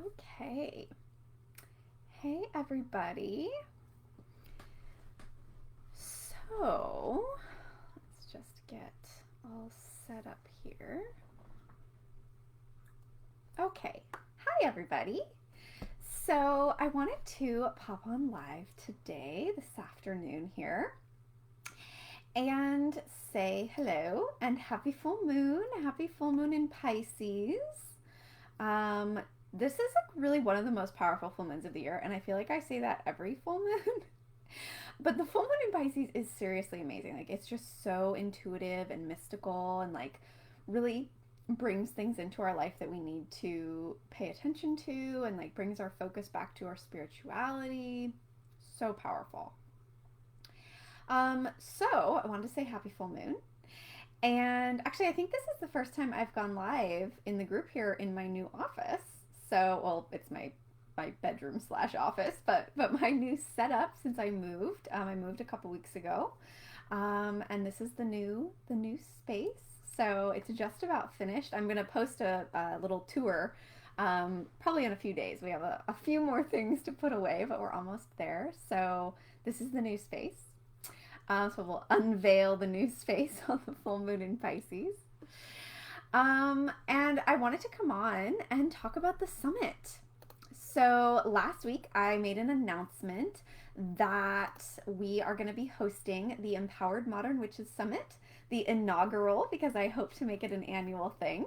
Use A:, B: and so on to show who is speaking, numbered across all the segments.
A: Okay. Hey, everybody. So, let's just get all set up here. Okay. Hi, everybody. So, I wanted to pop on live today, this afternoon here, and say hello and happy full moon. Happy full moon in Pisces. Um, this is like really one of the most powerful full moons of the year, and I feel like I say that every full moon. But the full moon in Pisces is seriously amazing. Like, it's just so intuitive and mystical and like really brings things into our life that we need to pay attention to and like brings our focus back to our spirituality. So powerful. So I wanted to say happy full moon. And actually, I think this is the first time I've gone live in the group here in my new office. So, well, it's my bedroom slash office, but my new setup since I moved. I moved a couple weeks ago, and this is the new space. So it's just about finished. I'm gonna post a little tour. Probably in a few days. We have a few more things to put away, but we're almost there. So this is the new space. So we'll unveil the new space on the full moon in Pisces. And I wanted to come on and talk about the summit. So last week I made an announcement that we are going to be hosting the Empowered Modern Witches Summit, the inaugural, because I hope to make it an annual thing.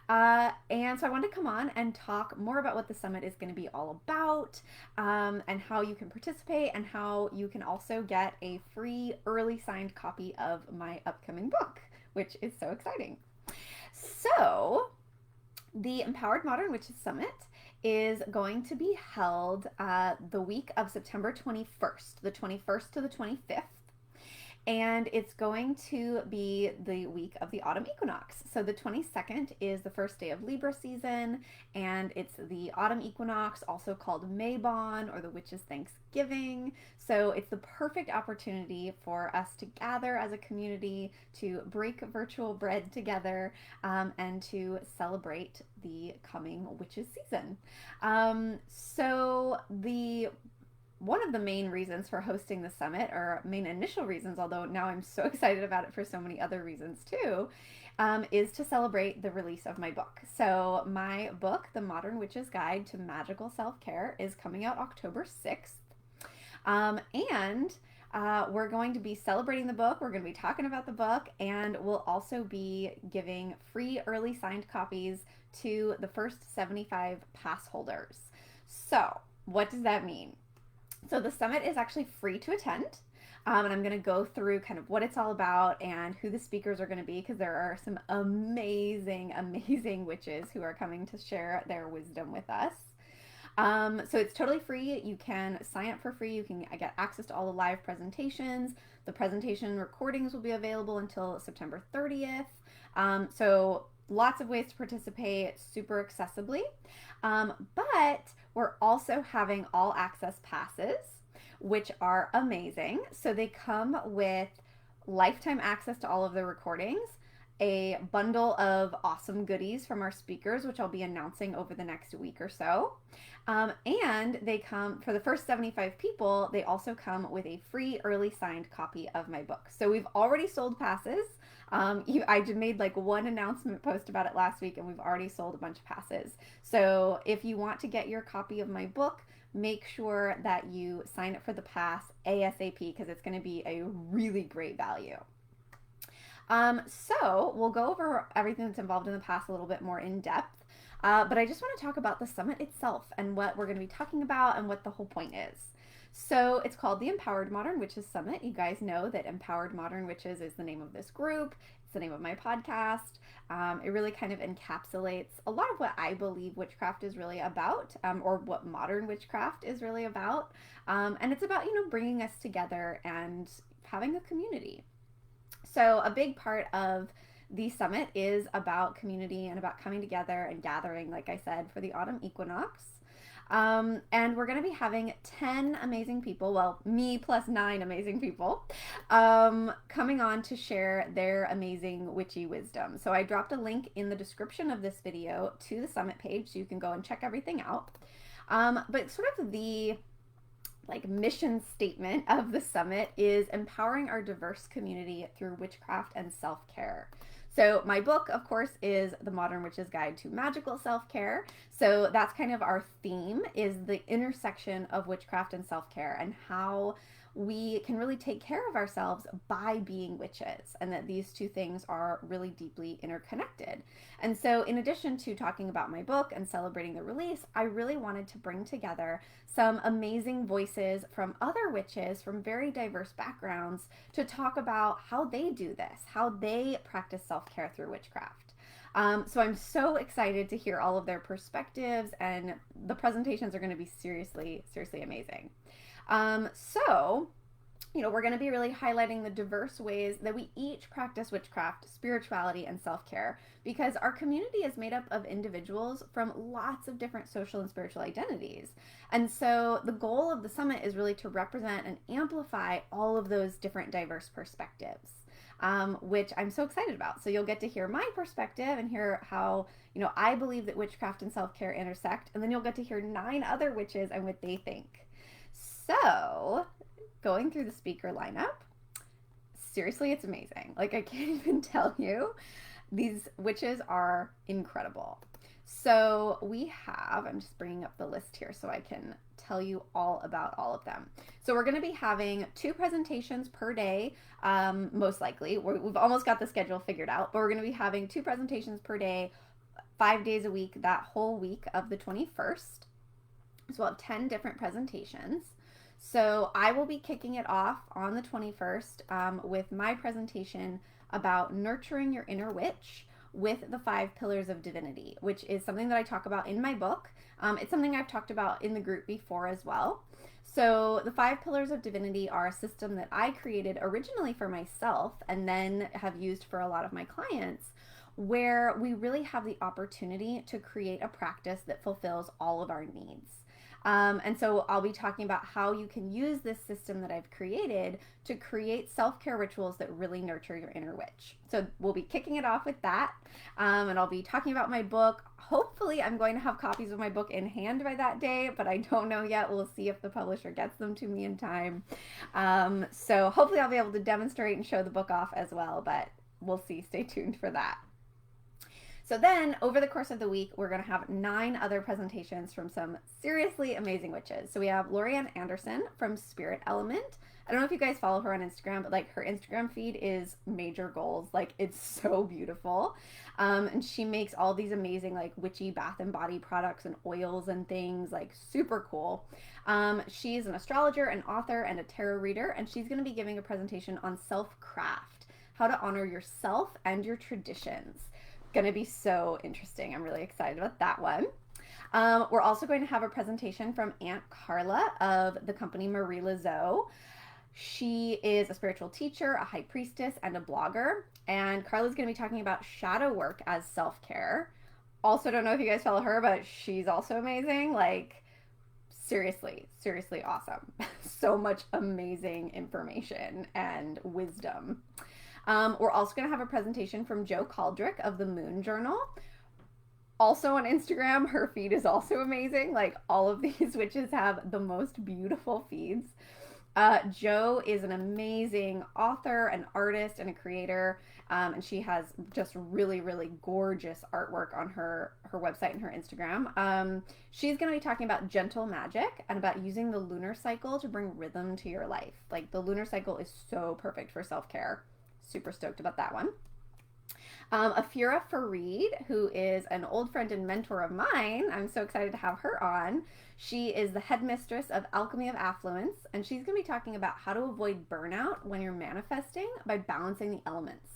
A: And so I wanted to come on and talk more about what the summit is going to be all about, and how you can participate, and how you can also get a free early signed copy of my upcoming book, which is so exciting. So, the Empowered Modern Witches Summit is going to be held the week of September 21st, the 21st to the 25th. And it's going to be the week of the autumn equinox. So the 22nd is the first day of Libra season, and it's the autumn equinox, also called Mabon or the Witches' Thanksgiving. So it's the perfect opportunity for us to gather as a community, to break virtual bread together, and to celebrate the coming witches season. So the one of the main reasons for hosting the summit, or main initial reasons, although now I'm so excited about it for so many other reasons too, is to celebrate the release of my book. So, my book, The Modern Witch's Guide to Magickal Self-Care, is coming out October 6th. And we're going to be celebrating the book, we're going to be talking about the book, and we'll also be giving free early signed copies to the first 75 pass holders. So, what does that mean? So the summit is actually free to attend. And I'm going to go through kind of what it's all about and who the speakers are going to be, because there are some amazing, amazing witches who are coming to share their wisdom with us. So it's totally free. You can sign up for free. You can get access to all the live presentations. The presentation recordings will be available until September 30th. So lots of ways to participate super accessibly. But we're also having all access passes, which are amazing. So they come with lifetime access to all of the recordings, a bundle of awesome goodies from our speakers, which I'll be announcing over the next week or so. And they come for the first 75 people, they also come with a free early signed copy of my book. So we've already sold passes. I just made like one announcement post about it last week, and we've already sold a bunch of passes. So if you want to get your copy of my book, make sure that you sign up for the pass ASAP, because it's going to be a really great value. So we'll go over everything that's involved in the pass a little bit more in depth. But I just want to talk about the summit itself and what we're going to be talking about and what the whole point is. So it's called the Empowered Modern Witches Summit. You guys know that Empowered Modern Witches is the name of this group. It's the name of my podcast. It really kind of encapsulates a lot of what I believe witchcraft is really about, or what modern witchcraft is really about. And it's about, bringing us together and having a community. So a big part of the summit is about community and about coming together and gathering, like I said, for the autumn equinox. And we're going to be having 10 amazing people, well, me plus 9 amazing people, coming on to share their amazing witchy wisdom. So I dropped a link in the description of this video to the summit page so you can go and check everything out. But sort of the mission statement of the summit is empowering our diverse community through witchcraft and self-care. So my book, of course, is The Modern Witch's Guide to Magical Self-Care. So that's kind of our theme, is the intersection of witchcraft and self-care and how we can really take care of ourselves by being witches, and that these two things are really deeply interconnected. And so in addition to talking about my book and celebrating the release, I really wanted to bring together some amazing voices from other witches from very diverse backgrounds to talk about how they do this, how they practice self-care through witchcraft. So I'm so excited to hear all of their perspectives, and the presentations are going to be seriously, seriously amazing. So, we're going to be really highlighting the diverse ways that we each practice witchcraft, spirituality, and self-care, because our community is made up of individuals from lots of different social and spiritual identities. And so the goal of the summit is really to represent and amplify all of those different diverse perspectives, which I'm so excited about. So you'll get to hear my perspective and hear how, I believe that witchcraft and self-care intersect, and then you'll get to hear 9 other witches and what they think. So, going through the speaker lineup, seriously, it's amazing. I can't even tell you. These witches are incredible. So we have, I'm just bringing up the list here so I can tell you all about all of them. So we're going to be having 2 presentations per day, most likely. We've almost got the schedule figured out, but we're going to be having 2 presentations per day, 5 days a week, that whole week of the 21st. So we'll have 10 different presentations. So I will be kicking it off on the 21st with my presentation about nurturing your inner witch with the 5 pillars of divinity, which is something that I talk about in my book. It's something I've talked about in the group before as well. So the 5 pillars of divinity are a system that I created originally for myself and then have used for a lot of my clients, where we really have the opportunity to create a practice that fulfills all of our needs. And so I'll be talking about how you can use this system that I've created to create self-care rituals that really nurture your inner witch. So we'll be kicking it off with that. And I'll be talking about my book. Hopefully I'm going to have copies of my book in hand by that day, but I don't know yet. We'll see if the publisher gets them to me in time. So hopefully I'll be able to demonstrate and show the book off as well, but we'll see. Stay tuned for that. So then, over the course of the week, we're going to have 9 other presentations from some seriously amazing witches. So we have Lorianne Anderson from Spirit Element. I don't know if you guys follow her on Instagram, but her Instagram feed is major goals. It's so beautiful. And she makes all these amazing witchy bath and body products and oils and things, super cool. She's an astrologer, an author, and a tarot reader, and she's going to be giving a presentation on self-craft, how to honor yourself and your traditions. Going to be so interesting. I'm really excited about that one. We're also going to have a presentation from Aunt Carla of the company Marie Lazo. She is a spiritual teacher, a high priestess, and a blogger. And Carla's going to be talking about shadow work as self-care. Also, don't know if you guys follow her, but she's also amazing. Seriously, seriously awesome. So much amazing information and wisdom. We're also going to have a presentation from Jo Caldrick of the Moon Journal. Also on Instagram, her feed is also amazing. All of these witches have the most beautiful feeds. Jo is an amazing author, an artist, and a creator, and she has just really, really gorgeous artwork on her website and her Instagram. She's going to be talking about gentle magic and about using the lunar cycle to bring rhythm to your life. The lunar cycle is so perfect for self-care. Super stoked about that one. Afura Farid, who is an old friend and mentor of mine, I'm so excited to have her on. She is the headmistress of Alchemy of Affluence, and she's going to be talking about how to avoid burnout when you're manifesting by balancing the elements.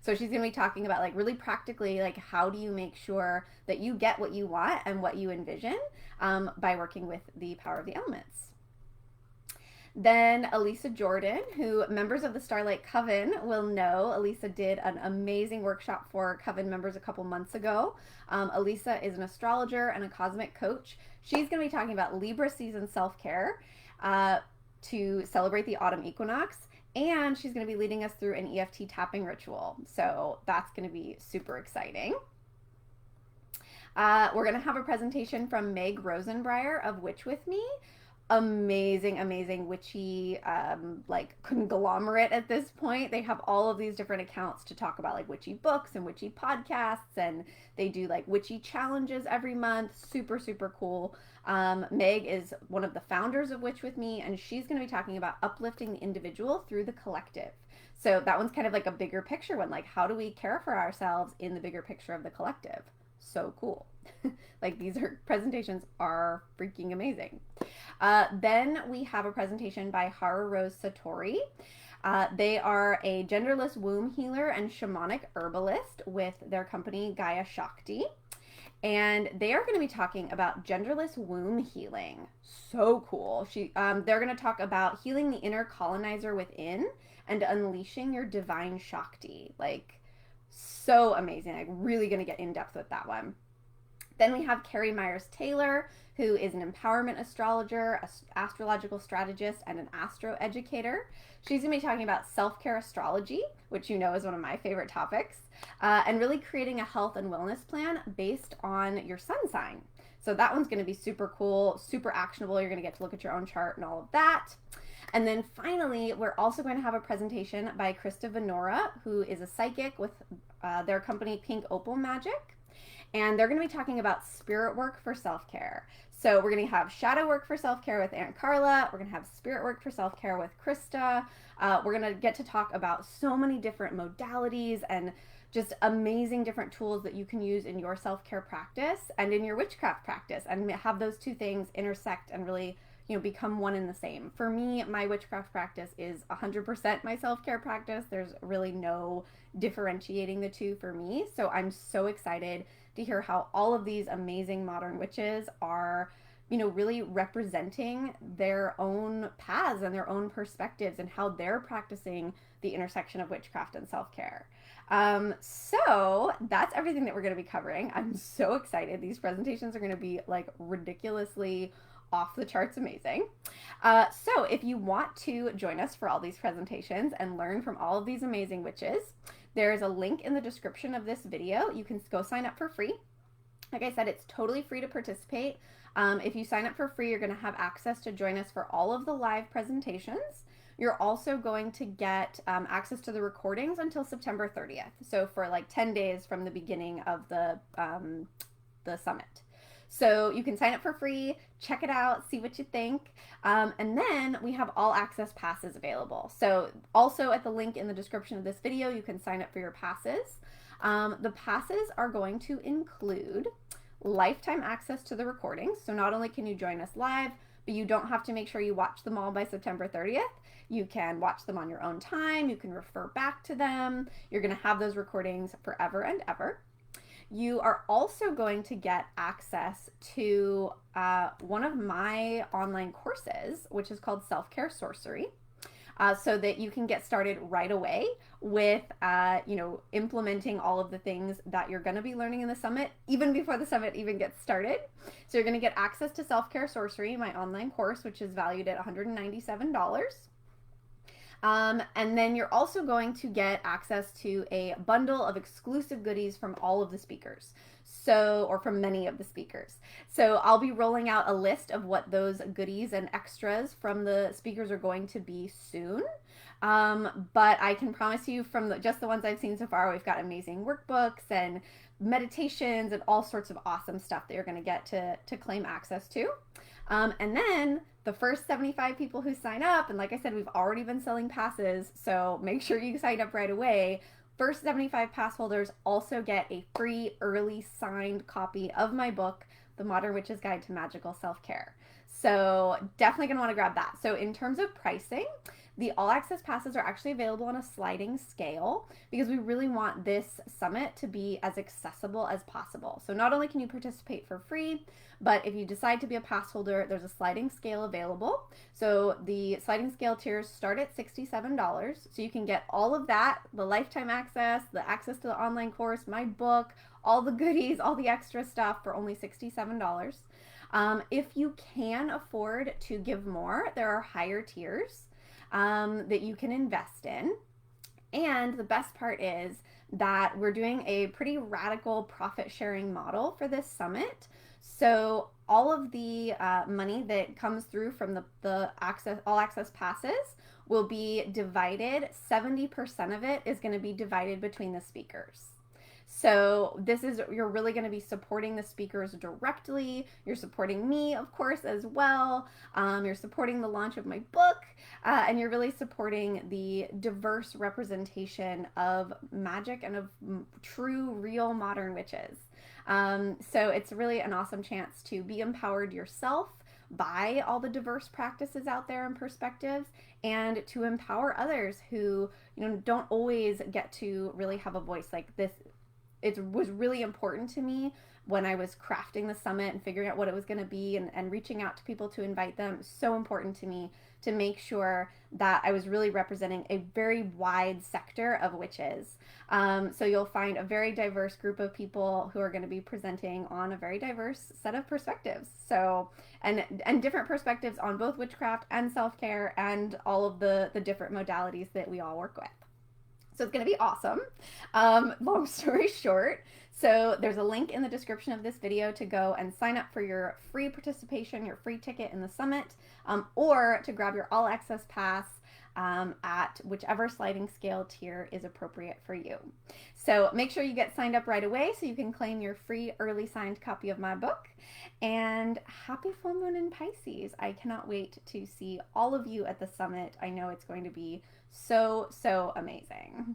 A: So she's going to be talking about really practically how do you make sure that you get what you want and what you envision by working with the power of the elements. Then Elisa Jordan, who members of the Starlight Coven will know. Elisa did an amazing workshop for Coven members a couple months ago. Elisa is an astrologer and a cosmic coach. She's going to be talking about Libra season self-care to celebrate the autumn equinox. And she's going to be leading us through an EFT tapping ritual. So that's going to be super exciting. We're going to have a presentation from Meg Rosenbreyer of Witch With Me. Amazing witchy like conglomerate at this point. They have all of these different accounts to talk about like witchy books and witchy podcasts, and they do like witchy challenges every month. Super cool. Meg is one of the founders of Witch With Me, and she's going to be talking about uplifting the individual through the collective. So that one's kind of like a bigger picture one, like how do we care for ourselves in the bigger picture of the collective? So cool. Like these presentations are freaking amazing. Then we have a presentation by Hara Rose Satori. They are a genderless womb healer and shamanic herbalist with their company Gaia Shakti. And they are going to be talking about genderless womb healing. So cool. They're going to talk about healing the inner colonizer within and unleashing your divine Shakti. Like, so amazing. Like, really going to get in depth with that one. Then we have Carrie Myers-Taylor, who is an empowerment astrologer, astrological strategist, and an astro educator. She's going to be talking about self-care astrology, which you know is one of my favorite topics, and really creating a health and wellness plan based on your sun sign. So that one's going to be super cool, super actionable. You're going to get to look at your own chart and all of that. And then finally, we're also going to have a presentation by Krista Venora, who is a psychic with their company Pink Opal Magic. And they're going to be talking about spirit work for self-care. So we're going to have shadow work for self-care with Aunt Carla. We're going to have spirit work for self-care with Krista. We're going to get to talk about so many different modalities and just amazing different tools that you can use in your self-care practice and in your witchcraft practice, and have those two things intersect and really, you know, become one and the same. For me, my witchcraft practice is 100% my self-care practice. There's really no differentiating the two for me. So I'm so excited to hear how all of these amazing modern witches are, you know, really representing their own paths and their own perspectives and how they're practicing the intersection of witchcraft and self-care. So that's everything that we're going to be covering. I'm so excited. These presentations are going to be like ridiculously off the charts amazing. So if you want to join us for all these presentations and learn from all of these amazing witches, there is a link in the description of this video. You can go sign up for free. Like I said, it's totally free to participate. If you sign up for free, you're going to have access to join us for all of the live presentations. You're also going to get access to the recordings until September 30th. So for like 10 days from the beginning of the summit. So you can sign up for free, check it out, see what you think. And then we have all access passes available. So also at the link in the description of this video, you can sign up for your passes. The passes are going to include lifetime access to the recordings. So not only can you join us live, but you don't have to make sure you watch them all by September 30th. You can watch them on your own time. You can refer back to them. You're going to have those recordings forever and ever. You are also going to get access to one of my online courses, which is called Self-Care Sorcery, so that you can get started right away with, you know, implementing all of the things that you're going to be learning in the summit, even before the summit even gets started. So you're going to get access to Self-Care Sorcery, my online course, which is valued at $197. And then you're also going to get access to a bundle of exclusive goodies from all of the speakers. Or from many of the speakers. So I'll be rolling out a list of what those goodies and extras from the speakers are going to be soon. But I can promise you from just the ones I've seen so far, we've got amazing workbooks and meditations and all sorts of awesome stuff that you're going to get to claim access to. And then the first 75 people who sign up, and like I said, we've already been selling passes, so make sure you sign up right away. First 75 pass holders also get a free early signed copy of my book, The Modern Witch's Guide to Magical Self-Care. So definitely going to want to grab that. So in terms of pricing, The all access passes are actually available on a sliding scale because we really want this summit to be as accessible as possible. So not only can you participate for free, but if you decide to be a pass holder, there's a sliding scale available. So the sliding scale tiers start at $67. So you can get all of that, the lifetime access, the access to the online course, my book, all the goodies, all the extra stuff for only $67. If you can afford to give more, there are higher tiers that you can invest in. And the best part is that we're doing a pretty radical profit sharing model for this summit. So all of the money that comes through from the all access passes will be divided. 70% of it is going to be divided between the speakers. So you're really going to be supporting the speakers directly. You're supporting me, of course, as well. You're supporting the launch of my book, and you're really supporting the diverse representation of magic and of true, real modern witches. So it's really an awesome chance to be empowered yourself by all the diverse practices out there and perspectives, and to empower others who don't always get to really have a voice like this. It was really important to me when I was crafting the summit and figuring out what it was going to be, and reaching out to people to invite them. So important to me to make sure that I was really representing a very wide sector of witches. So you'll find a very diverse group of people who are going to be presenting on a very diverse set of perspectives. So, and different perspectives on both witchcraft and self-care and all of the different modalities that we all work with. So it's going to be awesome. Long story short, so there's a link in the description of this video to go and sign up for your free participation, your free ticket in the summit, or to grab your all access pass at whichever sliding scale tier is appropriate for you. So make sure you get signed up right away so you can claim your free early signed copy of my book. And happy full moon in Pisces. I cannot wait to see all of you at the summit. I know it's going to be so amazing.